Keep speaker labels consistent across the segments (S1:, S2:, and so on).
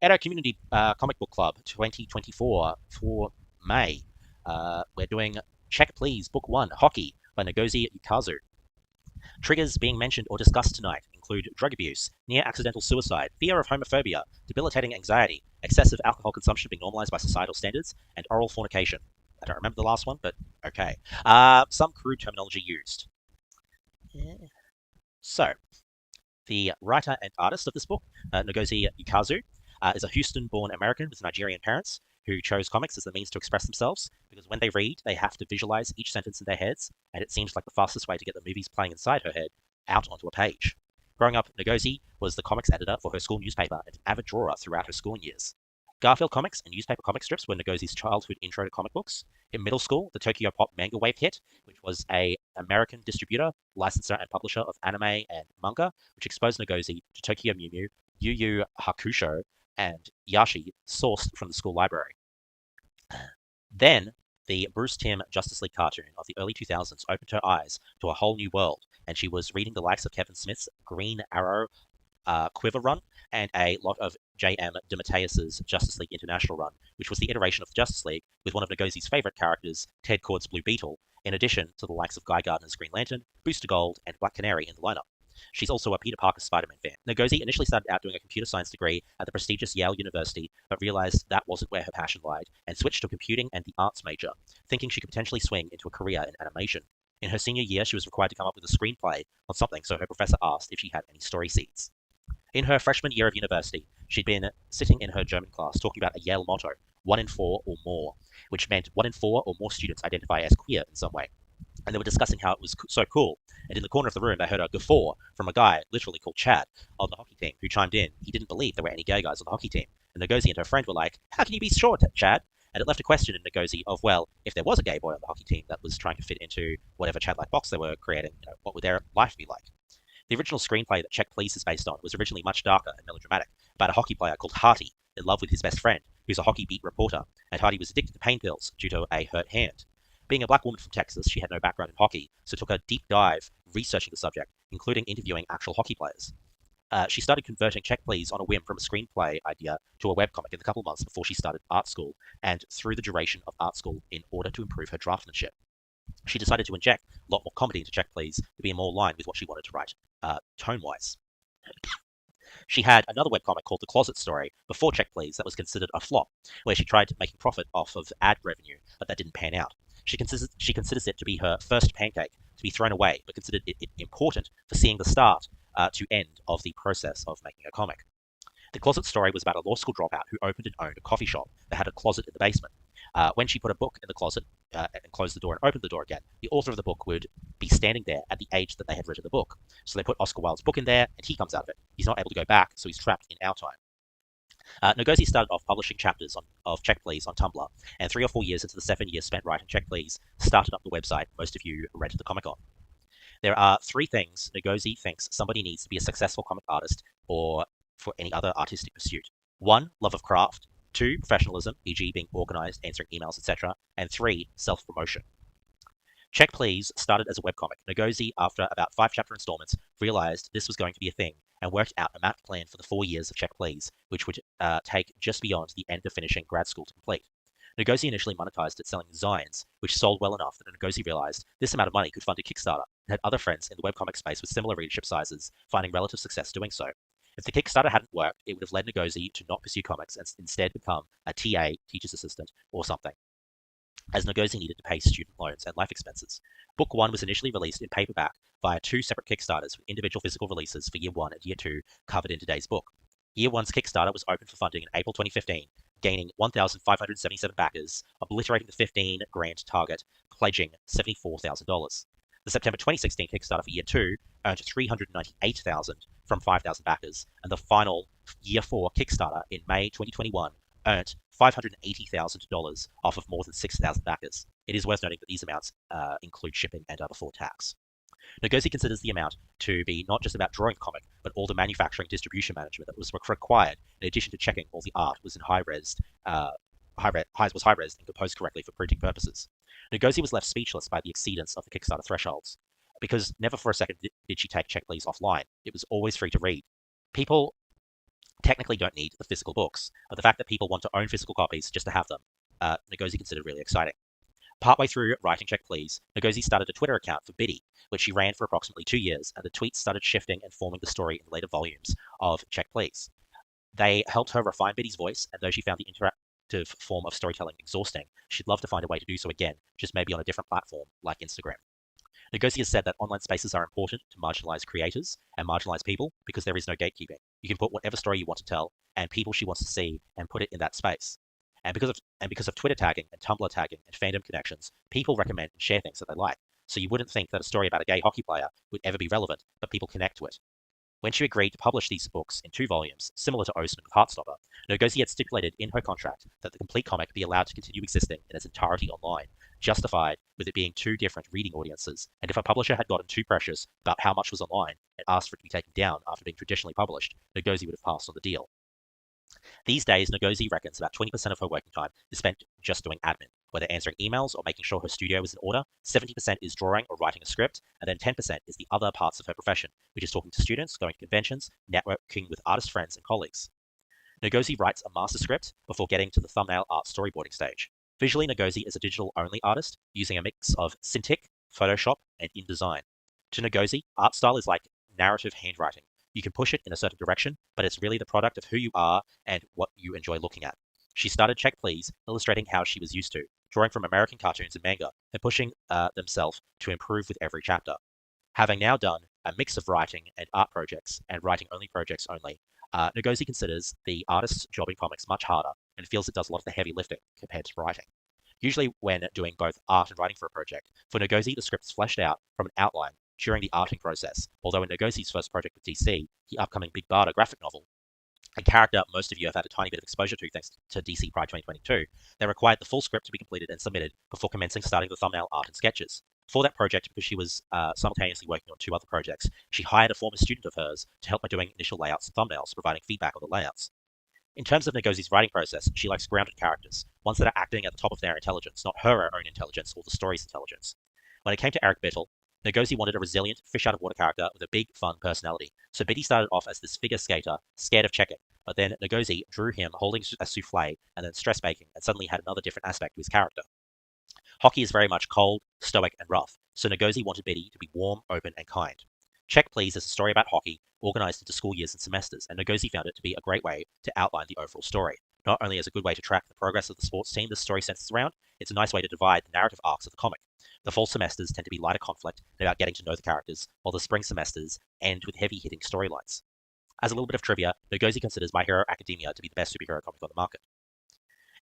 S1: At our Community Comic Book Club 2024 for May, we're doing Check Please Book 1, Hockey by Ngozi Ukazu. Triggers being mentioned or discussed tonight include drug abuse, near accidental suicide, fear of homophobia, debilitating anxiety, excessive alcohol consumption being normalized by societal standards, and oral fornication. I don't remember the last one, but okay. Some crude terminology used. So, the writer and artist of this book, Ngozi Ukazu, is a Houston-born American with Nigerian parents who chose comics as the means to express themselves, because when they read, they have to visualize each sentence in their heads, and it seems like the fastest way to get the movies playing inside her head out onto a page. Growing up, Ngozi was the comics editor for her school newspaper and an avid drawer throughout her schooling years. Garfield comics and newspaper comic strips were Ngozi's childhood intro to comic books. In middle school, the Tokyo Pop Manga Wave hit, which was an American distributor, licensor, and publisher of anime and manga, which exposed Ngozi to Tokyo Mew Mew, Yu Yu Hakusho, and Yashi, sourced from the school library. Then, the Bruce Timm Justice League cartoon of the early 2000s opened her eyes to a whole new world, and she was reading the likes of Kevin Smith's Green Arrow Quiver run and a lot of J.M. DeMatteis's Justice League International run, which was the iteration of the Justice League with one of Ngozi's favorite characters, Ted Kord's Blue Beetle, in addition to the likes of Guy Gardner's Green Lantern, Booster Gold, and Black Canary in the lineup. She's also a Peter Parker Spider-Man fan. Ngozi initially started out doing a computer science degree at the prestigious Yale University, but realized that wasn't where her passion lied, and switched to computing and the arts major, thinking she could potentially swing into a career in animation. In her senior year, she was required to come up with a screenplay on something, so her professor asked if she had any story seeds. In her freshman year of university, she'd been sitting in her German class talking about a Yale motto, 1 in 4 or more, which meant 1 in 4 or more students identify as queer in some way. And they were discussing how it was so cool. And in the corner of the room, they heard a guffaw from a guy, literally called Chad, on the hockey team, who chimed in. He didn't believe there were any gay guys on the hockey team. And Ngozi and her friend were like, "How can you be sure, Chad?" And it left a question in Ngozi of, well, if there was a gay boy on the hockey team that was trying to fit into whatever Chad-like box they were creating, what would their life be like? The original screenplay that Check Please is based on was originally much darker and melodramatic, about a hockey player called Harty, in love with his best friend, who's a hockey beat reporter, and Harty was addicted to pain pills due to a hurt hand. Being a black woman from Texas, she had no background in hockey, so took a deep dive researching the subject, including interviewing actual hockey players. She started converting Check Please on a whim from a screenplay idea to a webcomic in the couple of months before she started art school, and through the duration of art school in order to improve her draftsmanship. She decided to inject a lot more comedy into Check Please to be more aligned with what she wanted to write, tone-wise. She had another webcomic called The Closet Story before Check Please that was considered a flop, where she tried making profit off of ad revenue, but that didn't pan out. She considers it to be her first pancake, to be thrown away, but considered it important for seeing the start to end of the process of making a comic. The Closet Story was about a law school dropout who opened and owned a coffee shop that had a closet in the basement. When she put a book in the closet and closed the door and opened the door again, the author of the book would be standing there at the age that they had written the book. So they put Oscar Wilde's book in there, and he comes out of it. He's not able to go back, so he's trapped in our time. Ngozi started off publishing chapters of Check Please on Tumblr, and 3 or 4 years into the 7 years spent writing Check Please, started up the website most of you read the comic on. There are 3 things Ngozi thinks somebody needs to be a successful comic artist or for any other artistic pursuit. 1, love of craft. 2, professionalism, e.g. being organized, answering emails, etc. And 3, self-promotion. Check Please started as a webcomic. Ngozi, after about 5 chapter installments, realized this was going to be a thing and worked out a mapped plan for the 4 years of Check Please, which would take just beyond the end of finishing grad school to complete. Ngozi initially monetized it selling zines, which sold well enough that Ngozi realized this amount of money could fund a Kickstarter, and had other friends in the webcomic space with similar readership sizes finding relative success doing so. If the Kickstarter hadn't worked, it would have led Ngozi to not pursue comics and instead become a TA, teacher's assistant, or something, as Ngozi needed to pay student loans and life expenses. Book 1 was initially released in paperback via 2 separate Kickstarters with individual physical releases for Year 1 and Year 2 covered in today's book. Year 1's Kickstarter was open for funding in April 2015, gaining 1,577 backers, obliterating the 15 grand target, pledging $74,000. The September 2016 Kickstarter for Year 2 earned $398,000 from 5,000 backers, and the final Year 4 Kickstarter in May 2021 earned $580,000 off of more than 6,000 backers. It is worth noting that these amounts include shipping and are before tax. Ngozi considers the amount to be not just about drawing the comic, but all the manufacturing distribution management that was required, in addition to checking all the art was in high-res and composed correctly for printing purposes. Ngozi was left speechless by the exceedance of the Kickstarter thresholds, because never for a second did she take Check Please offline. It was always free to read. People technically don't need the physical books, but the fact that people want to own physical copies just to have them, Ngozi considered really exciting. Partway through writing Check Please, Ngozi started a Twitter account for Biddy, which she ran for approximately 2 years, and the tweets started shifting and forming the story in later volumes of Check Please. They helped her refine Biddy's voice, and though she found the interactive form of storytelling exhausting, she'd love to find a way to do so again, just maybe on a different platform like Instagram. Ngozi has said that online spaces are important to marginalized creators and marginalized people because there is no gatekeeping. You can put whatever story you want to tell and people she wants to see and put it in that space. And because of Twitter tagging and Tumblr tagging and fandom connections, people recommend and share things that they like. So you wouldn't think that a story about a gay hockey player would ever be relevant, but people connect to it. When she agreed to publish these books in 2 volumes, similar to Osman with Heartstopper, Ngozi had stipulated in her contract that the complete comic be allowed to continue existing in its entirety online, justified with it being 2 different reading audiences, and if a publisher had gotten too precious about how much was online and asked for it to be taken down after being traditionally published, Ngozi would have passed on the deal. These days, Ngozi reckons about 20% of her working time is spent just doing admin, whether answering emails or making sure her studio is in order. 70% is drawing or writing a script, and then 10% is the other parts of her profession, which is talking to students, going to conventions, networking with artist friends and colleagues. Ngozi writes a master script before getting to the thumbnail art storyboarding stage. Visually, Ngozi is a digital-only artist, using a mix of Cintiq, Photoshop, and InDesign. To Ngozi, art style is like narrative handwriting. You can push it in a certain direction, but it's really the product of who you are and what you enjoy looking at. She started Check Please, illustrating how she was used to, drawing from American cartoons and manga, and pushing themselves to improve with every chapter. Having now done a mix of writing and art projects, and writing-only projects only, Ngozi considers the artist's job in comics much harder, and feels it does a lot of the heavy lifting compared to writing. Usually when doing both art and writing for a project, for Ngozi the script is fleshed out from an outline during the arting process, although in Ngozi's first project with DC, the upcoming Big Barda graphic novel, a character most of you have had a tiny bit of exposure to thanks to DC Pride 2022, they required the full script to be completed and submitted before starting the thumbnail art and sketches. For that project, because she was simultaneously working on 2 other projects, she hired a former student of hers to help by doing initial layouts and thumbnails, providing feedback on the layouts. In terms of Ngozi's writing process, she likes grounded characters, ones that are acting at the top of their intelligence, not her own intelligence or the story's intelligence. When it came to Eric Bittle, Ngozi wanted a resilient, fish-out-of-water character with a big, fun personality, so Biddy started off as this figure skater, scared of checking, but then Ngozi drew him holding a souffle and then stress baking, and suddenly had another different aspect to his character. Hockey is very much cold, stoic, and rough, so Ngozi wanted Biddy to be warm, open, and kind. Check Please is a story about hockey, organised into school years and semesters, and Ngozi found it to be a great way to outline the overall story. Not only as a good way to track the progress of the sports team the story centers around, it's a nice way to divide the narrative arcs of the comic. The fall semesters tend to be lighter conflict and about getting to know the characters, while the spring semesters end with heavy-hitting storylines. As a little bit of trivia, Ngozi considers My Hero Academia to be the best superhero comic on the market.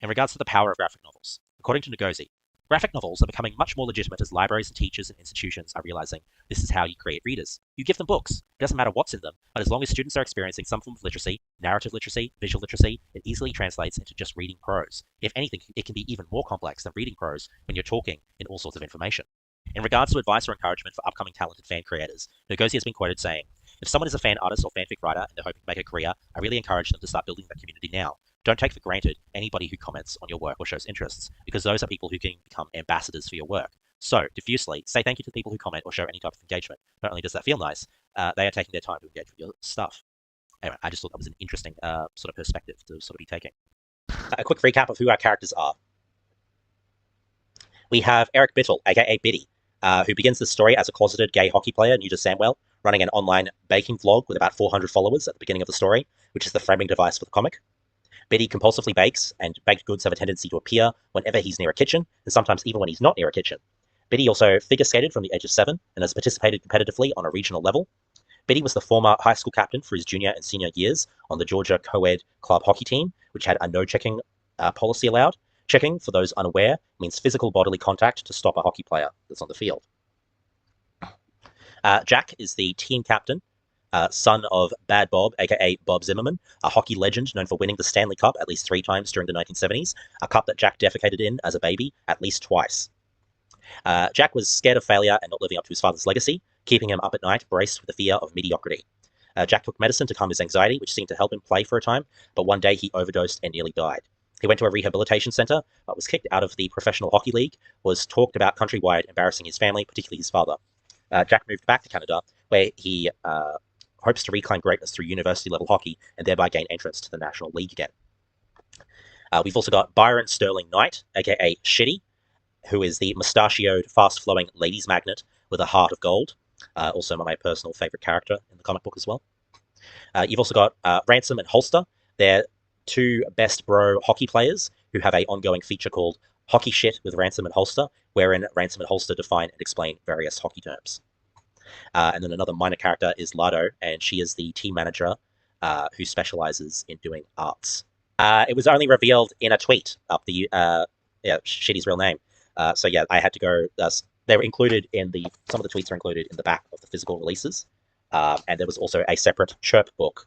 S1: In regards to the power of graphic novels, according to Ngozi, graphic novels are becoming much more legitimate as libraries and teachers and institutions are realizing this is how you create readers. You give them books. It doesn't matter what's in them, but as long as students are experiencing some form of literacy, narrative literacy, visual literacy, it easily translates into just reading prose. If anything, it can be even more complex than reading prose when you're talking in all sorts of information. In regards to advice or encouragement for upcoming talented fan creators, Ngozi has been quoted saying, "If someone is a fan artist or fanfic writer and they're hoping to make a career, I really encourage them to start building that community now. Don't take for granted anybody who comments on your work or shows interests, because those are people who can become ambassadors for your work. So, diffusely, say thank you to the people who comment or show any type of engagement. Not only does that feel nice, they are taking their time to engage with your stuff." Anyway, I just thought that was an interesting sort of perspective to sort of be taking. A quick recap of who our characters are. We have Eric Bittle, aka Biddy, who begins the story as a closeted gay hockey player new to Samwell, running an online baking vlog with about 400 followers at the beginning of the story, which is the framing device for the comic. Biddy compulsively bakes, and baked goods have a tendency to appear whenever he's near a kitchen, and sometimes even when he's not near a kitchen. Biddy also figure skated from the age of 7, and has participated competitively on a regional level. Biddy was the former high school captain for his junior and senior years on the Georgia co-ed club hockey team, which had a no-checking policy allowed. Checking, for those unaware, means physical bodily contact to stop a hockey player that's on the field. Jack is the team captain, son of Bad Bob, aka Bob Zimmerman, a hockey legend known for winning the Stanley Cup at least 3 times during the 1970s, a cup that Jack defecated in as a baby at least twice. Jack was scared of failure and not living up to his father's legacy, keeping him up at night, braced with the fear of mediocrity. Jack took medicine to calm his anxiety, which seemed to help him play for a time, but one day he overdosed and nearly died. He went to a rehabilitation center, but was kicked out of the Professional Hockey League, was talked about countrywide, embarrassing his family, particularly his father. Jack moved back to Canada, where he hopes to reclaim greatness through university-level hockey and thereby gain entrance to the National League again. We've also got Byron Sterling Knight, aka Shitty, who is the mustachioed, fast-flowing ladies' magnet with a heart of gold. Also my personal favourite character in the comic book as well. You've also got Ransom and Holster. They're two best bro hockey players who have an ongoing feature called Hockey Shit with Ransom and Holster, wherein Ransom and Holster define and explain various hockey terms. And then another minor character is Lardo, and she is the team manager who specializes in doing arts. It was only revealed in a tweet up the Shitty's real name. So yeah, I had to go. They were included in some of the tweets are included in the back of the physical releases, and there was also a separate chirp book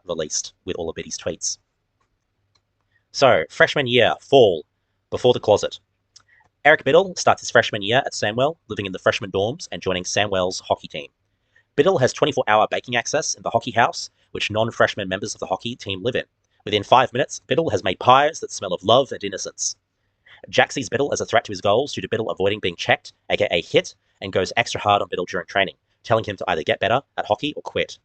S1: released with all of Biddy's tweets. So freshman year, fall, before the closet. Eric Biddle starts his freshman year at Samwell, living in the freshman dorms and joining Samwell's hockey team. Biddle has 24-hour baking access in the hockey house, which non-freshman members of the hockey team live in. Within 5 minutes, Biddle has made pies that smell of love and innocence. Jack sees Biddle as a threat to his goals due to Biddle avoiding being checked, aka hit, and goes extra hard on Biddle during training, telling him to either get better at hockey or quit.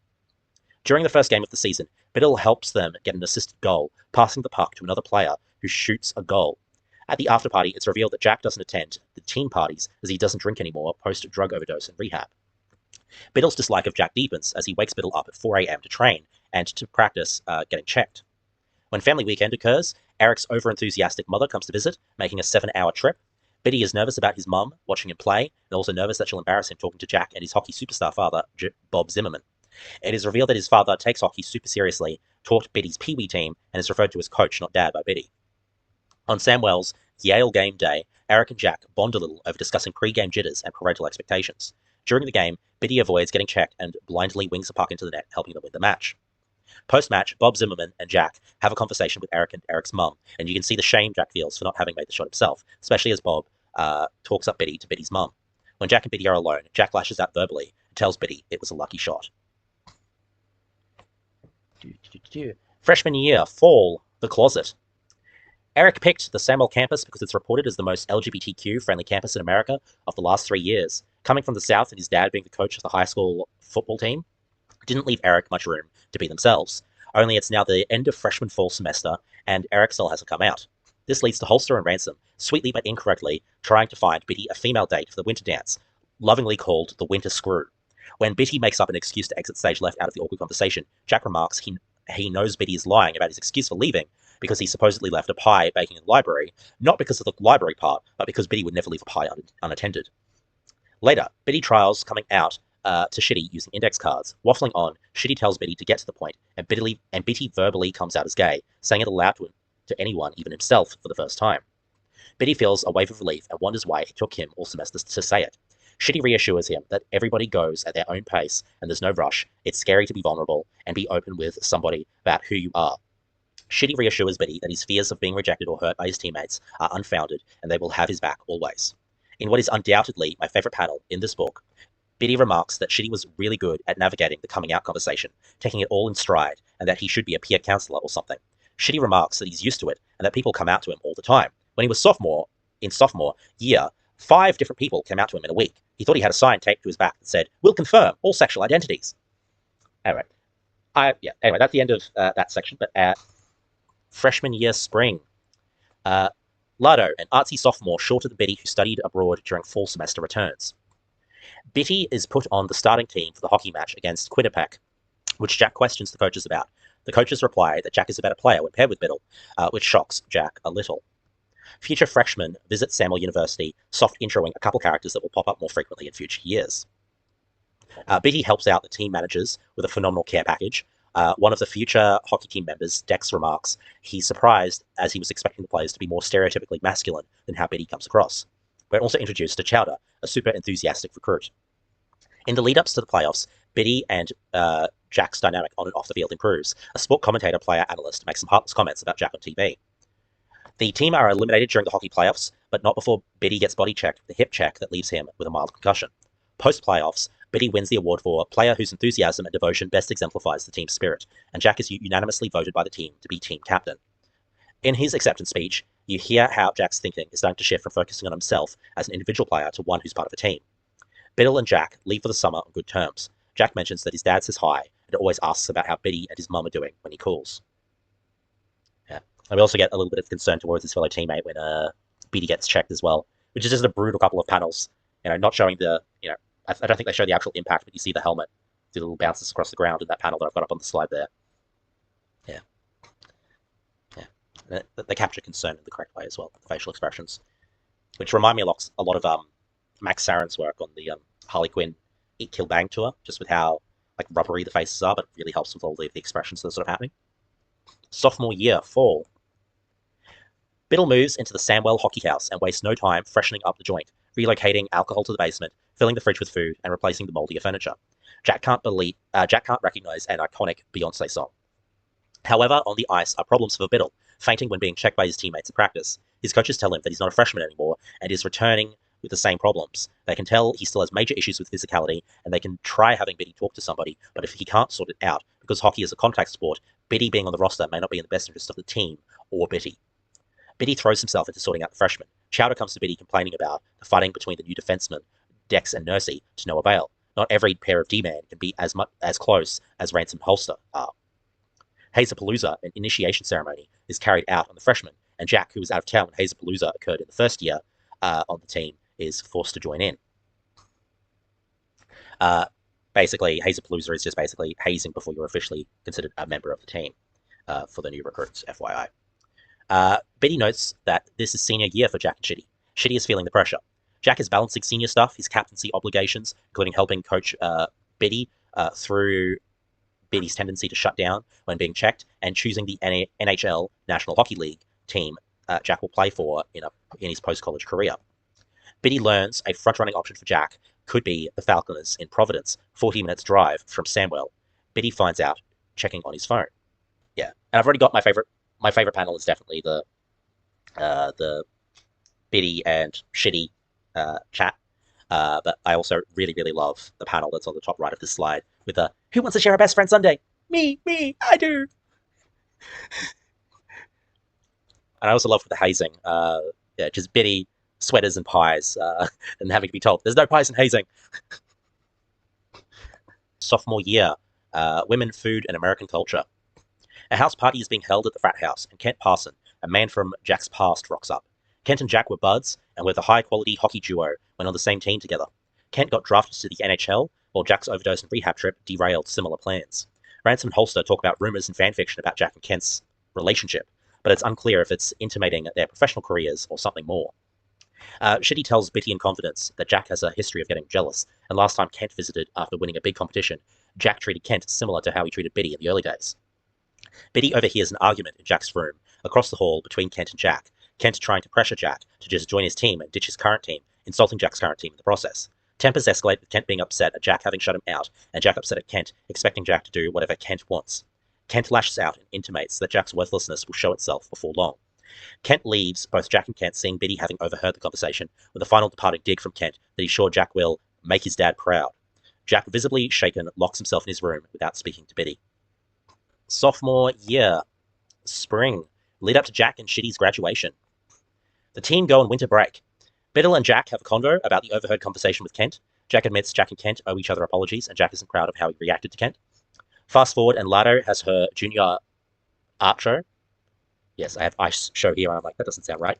S1: During the first game of the season, Biddle helps them get an assisted goal, passing the puck to another player who shoots a goal. At the after party, it's revealed that Jack doesn't attend the team parties as he doesn't drink anymore post-drug overdose and rehab. Biddle's dislike of Jack deepens as he wakes Biddle up at 4 a.m. to train and to practice getting checked. When family weekend occurs, Eric's over-enthusiastic mother comes to visit, making a 7-hour trip. Biddy is nervous about his mum watching him play, and also nervous that she'll embarrass him talking to Jack and his hockey superstar father, Bob Zimmerman. It is revealed that his father takes hockey super seriously, taught Biddy's Pee-wee team, and is referred to as coach, not dad, by Biddy. On Samwell's Yale game day, Eric and Jack bond a little over discussing pre-game jitters and parental expectations. During the game, Biddy avoids getting checked and blindly wings a puck into the net, helping them win the match. Post-match, Bob Zimmerman and Jack have a conversation with Eric and Eric's mum, and you can see the shame Jack feels for not having made the shot himself, especially as Bob talks up Biddy to Biddy's mum. When Jack and Biddy are alone, Jack lashes out verbally and tells Biddy it was a lucky shot. Freshman year, fall, the closet. Eric picked the Samwell campus because it's reported as the most LGBTQ-friendly campus in America of the last 3 years. Coming from the South and his dad being the coach of the high school football team didn't leave Eric much room to be themselves. Only it's now the end of freshman fall semester, and Eric still hasn't come out. This leads to Holster and Ransom, sweetly but incorrectly, trying to find Biddy a female date for the winter dance, lovingly called the Winter Screw. When Biddy makes up an excuse to exit stage left out of the awkward conversation, Jack remarks he knows Biddy is lying about his excuse for leaving because he supposedly left a pie baking in the library, not because of the library part, but because Biddy would never leave a pie unattended. Later, Biddy trials coming out to Shitty using index cards. Waffling on, Shitty tells Biddy to get to the point, and Biddy verbally comes out as gay, saying it aloud to anyone, even himself, for the first time. Biddy feels a wave of relief and wonders why it took him all semester to say it. Shitty reassures him that everybody goes at their own pace and there's no rush. It's scary to be vulnerable and be open with somebody about who you are. Shitty reassures Biddy that his fears of being rejected or hurt by his teammates are unfounded and they will have his back always. In what is undoubtedly my favourite panel in this book, Biddy remarks that Shitty was really good at navigating the coming out conversation, taking it all in stride, and that he should be a peer counsellor or something. Shitty remarks that he's used to it and that people come out to him all the time. When he was sophomore year, 5 different people came out to him in a week. He thought he had a sign taped to his back that said, "We'll confirm all sexual identities." Anyway, that's the end of that section. But freshman year spring. Lardo, an artsy sophomore shorter than Biddy who studied abroad during fall semester, returns. Biddy is put on the starting team for the hockey match against Quinnipiac, which Jack questions the coaches about. The coaches reply that Jack is a better player when paired with Biddle, which shocks Jack a little. Future freshmen visit Samwell University, soft introing a couple characters that will pop up more frequently in future years. Biddy helps out the team managers with a phenomenal care package. One of the future hockey team members, Dex, remarks he's surprised as he was expecting the players to be more stereotypically masculine than how Biddy comes across. We're also introduced to Chowder, a super enthusiastic recruit. In the lead-ups to the playoffs, Biddy and Jack's dynamic on and off the field improves. A sport commentator, player, analyst makes some heartless comments about Jack on TV. The team are eliminated during the hockey playoffs, but not before Biddy gets body checked with a hip check that leaves him with a mild concussion. Post-playoffs, Biddy wins the award for player whose enthusiasm and devotion best exemplifies the team's spirit, and Jack is unanimously voted by the team to be team captain. In his acceptance speech, you hear how Jack's thinking is starting to shift from focusing on himself as an individual player to one who's part of a team. Biddle and Jack leave for the summer on good terms. Jack mentions that his dad says hi and always asks about how Biddy and his mum are doing when he calls. Yeah. And we also get a little bit of concern towards his fellow teammate when Biddy gets checked as well, which is just a brutal couple of panels. Not showing the, I don't think they show the actual impact, but you see the helmet, the little bounces across the ground in that panel that I've got up on the slide there. Yeah. Yeah. They capture concern in the correct way as well, the facial expressions, which remind me a lot of Max Sarin's work on the Harley Quinn Eat, Kill, Bang tour, just with how like rubbery the faces are, but it really helps with all the expressions that are sort of happening. Sophomore year, fall. Biddle moves into the Samwell hockey house and wastes no time freshening up the joint, relocating alcohol to the basement, filling the fridge with food, and replacing the moldier furniture. Jack can't recognize an iconic Beyonce song. However, on the ice are problems for Biddle, fainting when being checked by his teammates at practice. His coaches tell him that he's not a freshman anymore and is returning with the same problems. They can tell he still has major issues with physicality, and they can try having Biddy talk to somebody, but if he can't sort it out, because hockey is a contact sport, Biddy being on the roster may not be in the best interest of the team or Biddy. Biddy throws himself into sorting out the freshmen. Chowder comes to Biddy complaining about the fighting between the new defensemen, Dex and Nursey, to no avail. Not every pair of D-man can be as close as Ransom and Holster are. Hazapalooza, an initiation ceremony, is carried out on the freshmen, and Jack, who was out of town when Hazapalooza occurred in the first year on the team, is forced to join in. Basically, Hazapalooza is just basically hazing before you're officially considered a member of the team for the new recruits, FYI. Biddy notes that this is senior year for Jack and Shitty. Shitty is feeling the pressure. Jack is balancing senior stuff, his captaincy obligations, including helping coach Biddy through Biddy's tendency to shut down when being checked, and choosing the NHL National Hockey League team Jack will play for in his post-college career. Biddy learns a front-running option for Jack could be the Falconers in Providence, 40 minutes drive from Samwell. Biddy finds out checking on his phone. Yeah, and I've already got my favorite panel is definitely the Biddy and Shitty chat. But I also really, really love the panel that's on the top right of this slide with the "Who wants to share a best friend Sunday? Me, I do." And I also love the hazing. Just Biddy, sweaters and pies, and having to be told there's no pies in hazing. Sophomore year, women, food, and American culture. A house party is being held at the frat house, and Kent Parson, a man from Jack's past, rocks up. Kent and Jack were buds, and were the high-quality hockey duo when on the same team together. Kent got drafted to the NHL, while Jack's overdose and rehab trip derailed similar plans. Ransom and Holster talk about rumors and fanfiction about Jack and Kent's relationship, but it's unclear if it's intimating their professional careers or something more. Shitty tells Bitty in confidence that Jack has a history of getting jealous, and last time Kent visited after winning a big competition, Jack treated Kent similar to how he treated Bitty in the early days. Bitty overhears an argument in Jack's room across the hall between Kent and Jack, Kent trying to pressure Jack to just join his team and ditch his current team, insulting Jack's current team in the process. Tempers escalate with Kent being upset at Jack having shut him out, and Jack upset at Kent, expecting Jack to do whatever Kent wants. Kent lashes out and intimates that Jack's worthlessness will show itself before long. Kent leaves, both Jack and Kent seeing Bitty having overheard the conversation, with a final departing dig from Kent that he's sure Jack will make his dad proud. Jack, visibly shaken, locks himself in his room without speaking to Bitty. Sophomore year. Spring. Lead up to Jack and Shitty's graduation. The team go on winter break. Biddle and Jack have a convo about the overheard conversation with Kent. Jack admits Jack and Kent owe each other apologies, and Jack isn't proud of how he reacted to Kent. Fast forward, and Lado has her junior art show. Yes, I have ice show here, and I'm like, that doesn't sound right.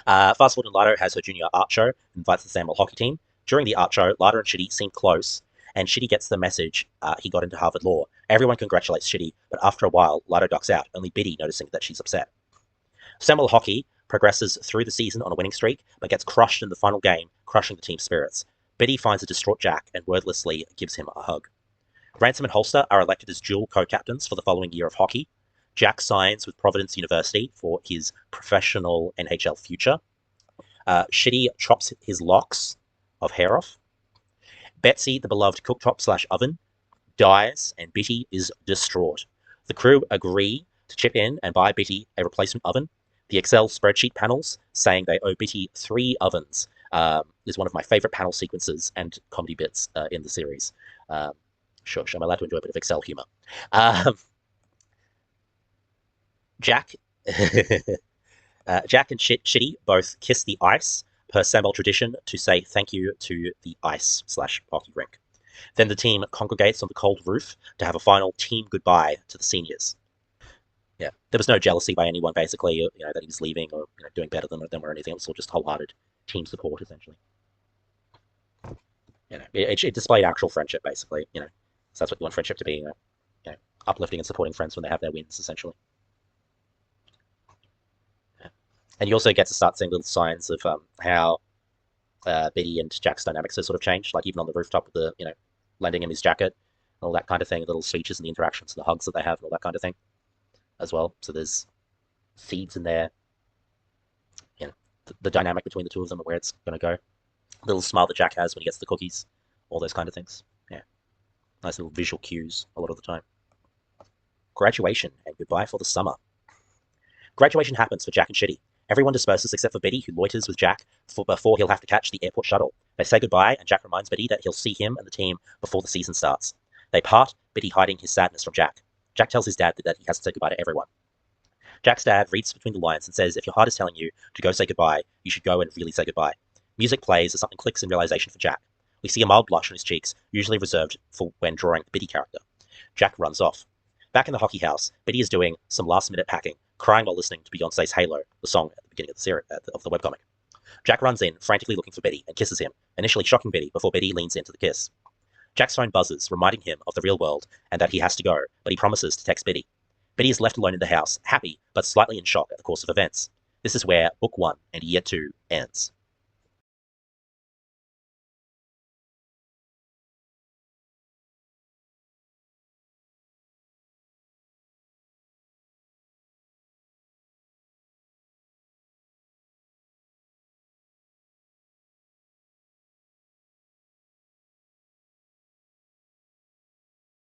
S1: Fast forward, and Lado has her junior art show, and invites the Samuel hockey team. During the art show, Lado and Shitty seem close, and Shitty gets the message he got into Harvard Law. Everyone congratulates Shitty, but after a while, Lado ducks out, only Bitty noticing that she's upset. Samuel hockey progresses through the season on a winning streak, but gets crushed in the final game, crushing the team's spirits. Bitty finds a distraught Jack and wordlessly gives him a hug. Ransom and Holster are elected as dual co-captains for the following year of hockey. Jack signs with Providence University for his professional NHL future. Shitty chops his locks of hair off. Betsy, the beloved cooktop/oven, dies, and Bitty is distraught. The crew agree to chip in and buy Bitty a replacement oven. The Excel spreadsheet panels saying they owe Bitty 3 ovens is one of my favorite panel sequences and comedy bits in the series. Sure, I'm allowed to enjoy a bit of Excel humor. Jack Jack and Shitty both kiss the ice per Samuel tradition to say thank you to the ice/hockey rink. Then the team congregates on the cold roof to have a final team goodbye to the seniors. Yeah, there was no jealousy by anyone, basically, that he was leaving or doing better than them or anything. It was all just wholehearted team support, essentially. It displayed actual friendship, basically. So that's what you want friendship to be. Uplifting and supporting friends when they have their wins, essentially. Yeah. And you also get to start seeing little signs of how Biddy and Jack's dynamics have sort of changed. Like even on the rooftop with the lending him his jacket, all that kind of thing. Little speeches and the interactions and the hugs that they have and all that kind of thing as well. So there's seeds in there. The dynamic between the two of them and where it's going to go. The little smile that Jack has when he gets the cookies, all those kind of things. Yeah, nice little visual cues a lot of the time. Graduation and goodbye for the summer. Graduation happens for Jack and Shitty. Everyone disperses except for Biddy, who loiters with Jack before he'll have to catch the airport shuttle. They say goodbye, and Jack reminds Biddy that he'll see him and the team before the season starts. They part, Biddy hiding his sadness from Jack. Jack tells his dad that he has to say goodbye to everyone. Jack's dad reads between the lines and says if your heart is telling you to go say goodbye, you should go and really say goodbye. Music plays as something clicks in realization for Jack. We see a mild blush on his cheeks, usually reserved for when drawing the Biddy character. Jack runs off. Back in the hockey house, Biddy is doing some last-minute packing, crying while listening to Beyonce's Halo, the song at the beginning of the series of the webcomic. Jack runs in, frantically looking for Biddy, and kisses him, initially shocking Biddy before Biddy leans into the kiss. Jack's phone buzzes, reminding him of the real world and that he has to go, but he promises to text Biddy. Biddy is left alone in the house, happy but slightly in shock at the course of events. This is where Book 1 and Year 2 ends.